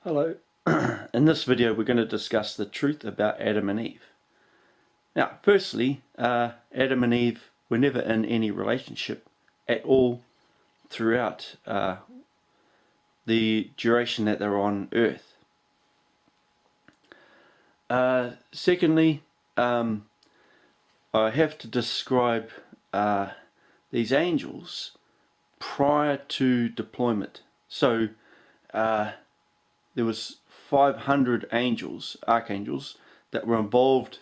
Hello. In this video we're going to discuss the truth about Adam and Eve. Now firstly, Adam and Eve were never in any relationship at all throughout the duration that they were on earth. Secondly, I have to describe these angels prior to deployment. So there was 500 angels, archangels, that were involved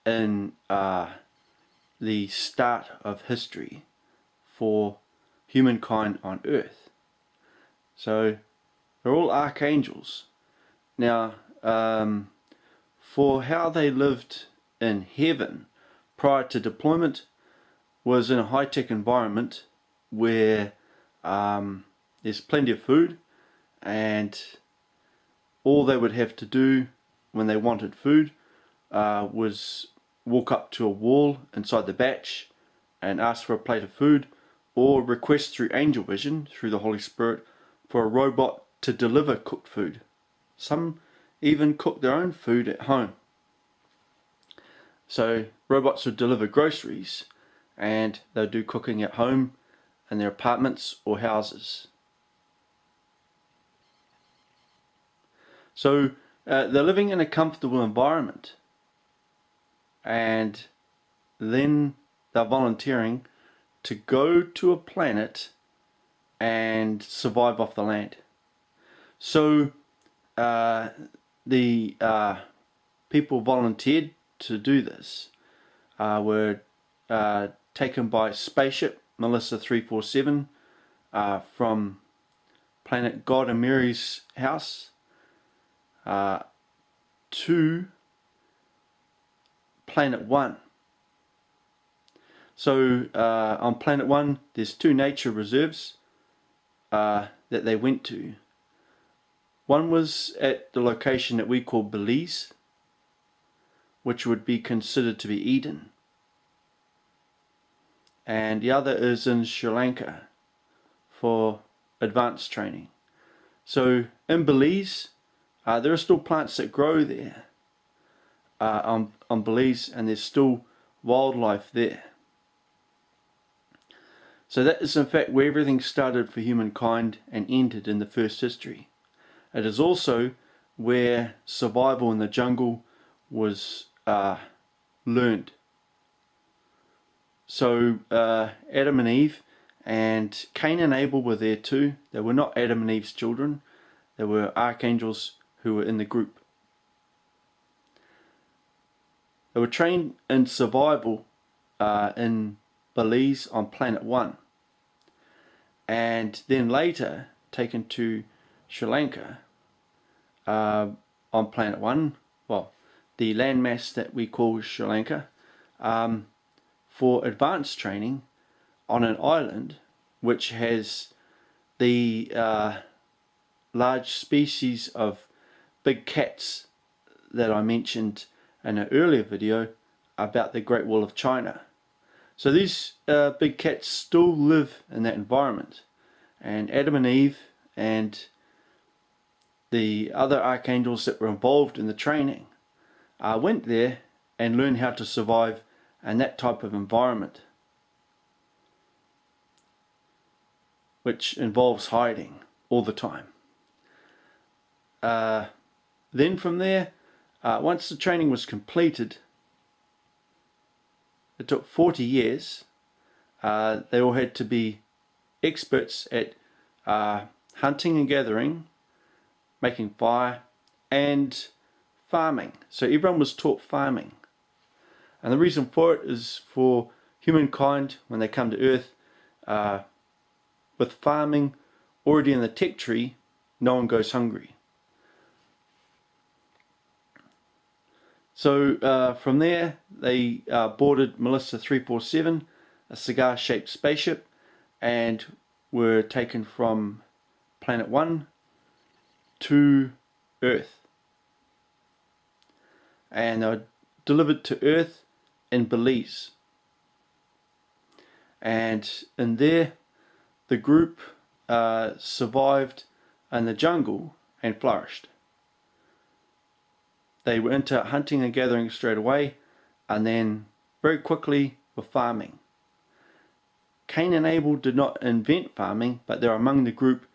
in the start of history for humankind on earth. So they're all archangels. Now, for how they lived in heaven prior to deployment was in a high-tech environment where there's plenty of food, and all they would have to do when they wanted food was walk up to a wall inside the batch and ask for a plate of food, or request through angel vision, through the Holy Spirit, for a robot to deliver cooked food. Some even cook their own food at home. So robots would deliver groceries, and they'd do cooking at home in their apartments or houses. So they're living in a comfortable environment, and then they're volunteering to go to a planet and survive off the land. So the people volunteered to do this were taken by spaceship Melissa 347 from planet God and Mary's house to planet 1. So on planet 1 there's 2 nature reserves that they went to. One was at the location that we call Belize, which would be considered to be Eden, and the other is in Sri Lanka for advanced training. So in Belize there are still plants that grow there on Belize, and there's still wildlife there. So that is in fact where everything started for humankind and ended in the first history. It is also where survival in the jungle was learned. So Adam and Eve and Cain and Abel were there too. They were not Adam and Eve's children. They were archangels who were in the group. They were trained in survival in Belize on planet 1, and then later taken to Sri Lanka on planet 1, well, the landmass that we call Sri Lanka, for advanced training on an island which has the large species of big cats that I mentioned in an earlier video about the Great Wall of China. So these big cats still live in that environment, and Adam and Eve and the other archangels that were involved in the training went there and learned how to survive in that type of environment, which involves hiding all the time. Then from there, once the training was completed, it took 40 years. They all had to be experts at hunting and gathering, making fire, and farming. So everyone was taught farming. And the reason for it is for humankind, when they come to Earth, with farming already in the tech tree, no one goes hungry. So from there they boarded Melissa 347, a cigar-shaped spaceship, and were taken from planet 1 to Earth. And they were delivered to Earth in Belize. And in there the group survived in the jungle and flourished. They were into hunting and gathering straight away, and then very quickly were farming. Cain and Abel did not invent farming, but they're among the group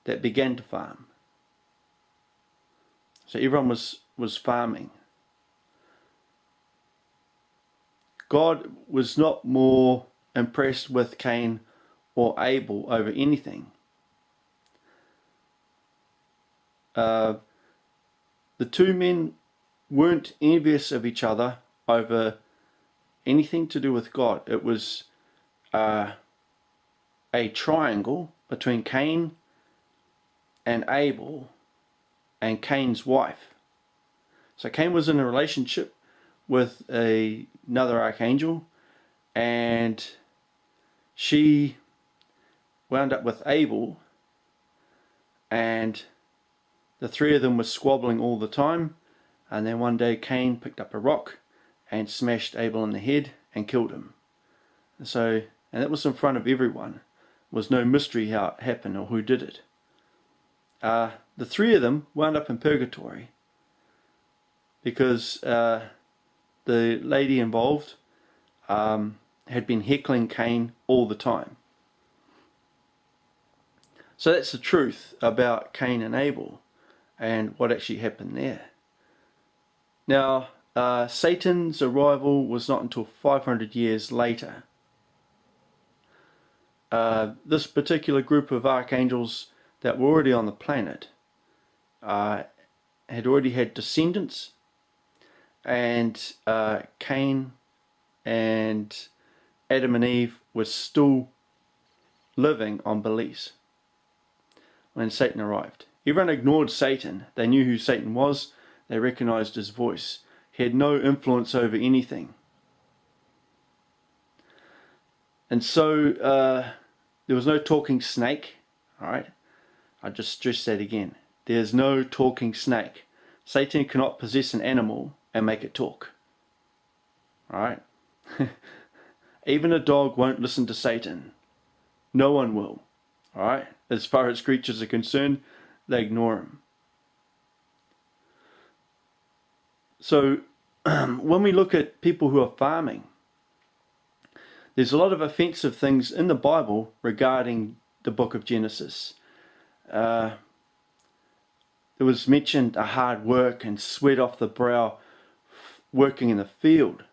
that began to farm. So everyone was farming. God was not more impressed with Cain or Abel over anything. The two men weren't envious of each other over anything to do with God. It was a triangle between Cain and Abel and Cain's wife. So Cain was in a relationship with another archangel, and she wound up with Abel, and the three of them were squabbling all the time. And then one day Cain picked up a rock and smashed Abel in the head and killed him. And that was in front of everyone. It was no mystery how it happened or who did it. The three of them wound up in purgatory because the lady involved had been heckling Cain all the time. So that's the truth about Cain and Abel and what actually happened there. Now, Satan's arrival was not until 500 years later. This particular group of archangels that were already on the planet had already had descendants, and Cain and Adam and Eve were still living on Belize when Satan arrived. Everyone ignored Satan. They knew who Satan was. They recognized his voice. He had no influence over anything. And so there was no talking snake. Alright, I just stress that again. There's no talking snake. Satan cannot possess an animal and make it talk. Alright? Even a dog won't listen to Satan. No one will. Alright? As far as creatures are concerned, they ignore him. So, when we look at people who are farming, there's a lot of offensive things in the Bible regarding the book of Genesis. There was mentioned a hard work and sweat off the brow working in the field.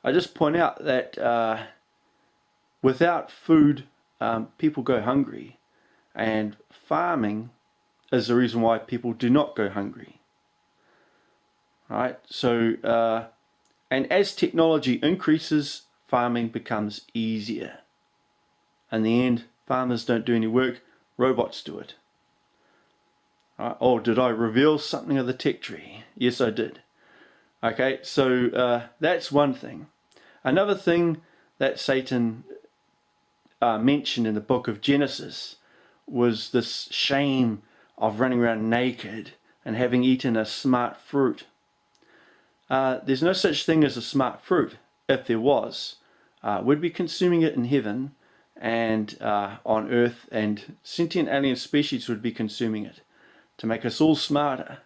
I just point out that without food, people go hungry, and farming is the reason why people do not go hungry. Right? So, and as technology increases, farming becomes easier. In the end, farmers don't do any work, robots do it. Right? Oh, did I reveal something of the tech tree? Yes, I did. Okay, so that's one thing. Another thing that Satan mentioned in the book of Genesis was this shame of running around naked and having eaten a smart fruit. There's no such thing as a smart fruit. If there was, we'd be consuming it in heaven and on earth, and sentient alien species would be consuming it to make us all smarter.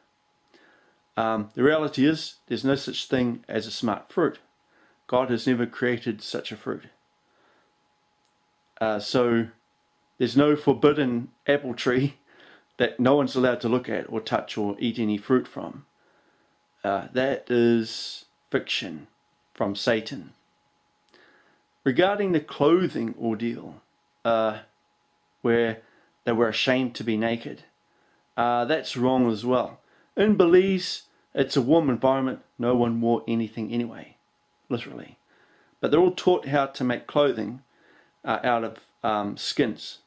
The reality is there's no such thing as a smart fruit. God has never created such a fruit. So there's no forbidden apple tree that no one's allowed to look at or touch or eat any fruit from. That is fiction from Satan. Regarding the clothing ordeal, where they were ashamed to be naked, that's wrong as well. In Belize, it's a warm environment. No one wore anything anyway, literally. But they're all taught how to make clothing out of skins.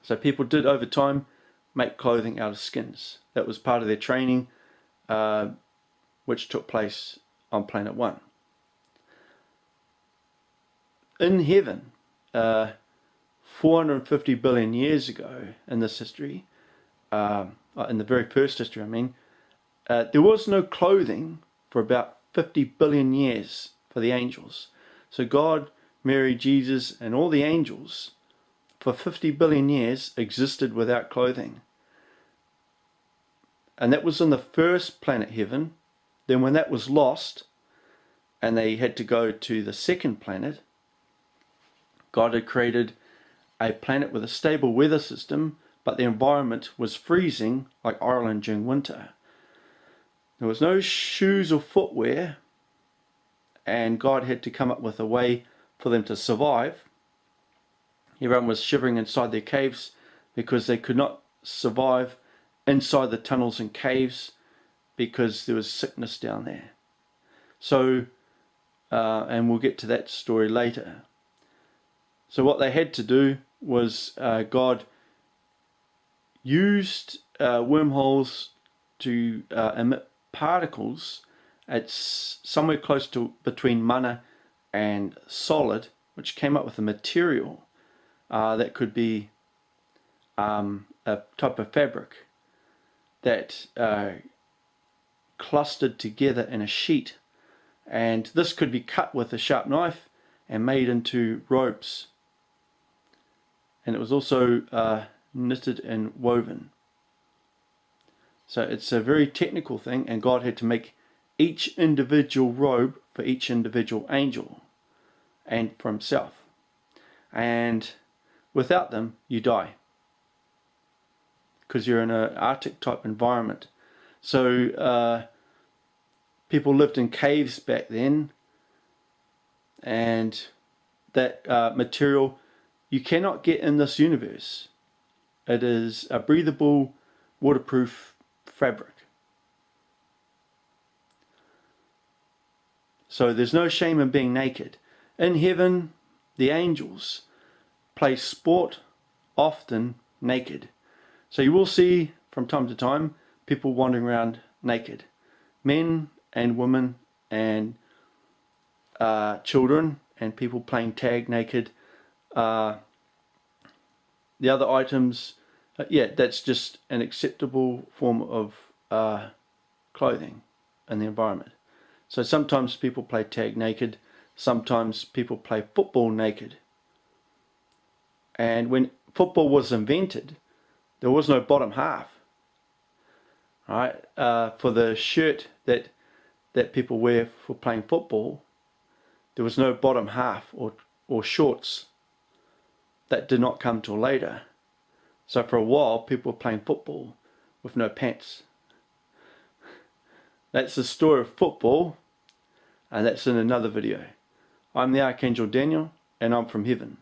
So people did over time make clothing out of skins. That was part of their training, which took place on Planet 1. In heaven, 450 billion years ago in this history, in the very first history I mean, there was no clothing for about 50 billion years for the angels. So God, Mary, Jesus and all the angels for 50 billion years existed without clothing. And that was on the first planet heaven. Then when that was lost and they had to go to the second planet, God had created a planet with a stable weather system, but the environment was freezing like Ireland during winter. There was no shoes or footwear, and God had to come up with a way for them to survive. Everyone was shivering inside their caves because they could not survive inside the tunnels and caves because there was sickness down there. So, and we'll get to that story later. So what they had to do was God used wormholes to emit particles at somewhere close to between mana and solid, which came up with a material that could be a type of fabric that clustered together in a sheet, and this could be cut with a sharp knife and made into robes, and it was also knitted and woven. So it's a very technical thing, and God had to make each individual robe for each individual angel and for himself, and without them you die because you're in an Arctic type environment. So people lived in caves back then, and that material you cannot get in this universe. It is a breathable, waterproof fabric. So there's no shame in being naked. In heaven, the angels play sport, often naked. So you will see from time to time people wandering around naked. Men and women and children and people playing tag naked. The other items, that's just an acceptable form of clothing in the environment. So sometimes people play tag naked, sometimes people play football naked. And when football was invented, there was no bottom half. Right? For the shirt that people wear for playing football, there was no bottom half or shorts. That did not come till later. So for a while, people were playing football with no pants. That's the story of football, and that's in another video. I'm the Archangel Daniel, and I'm from heaven.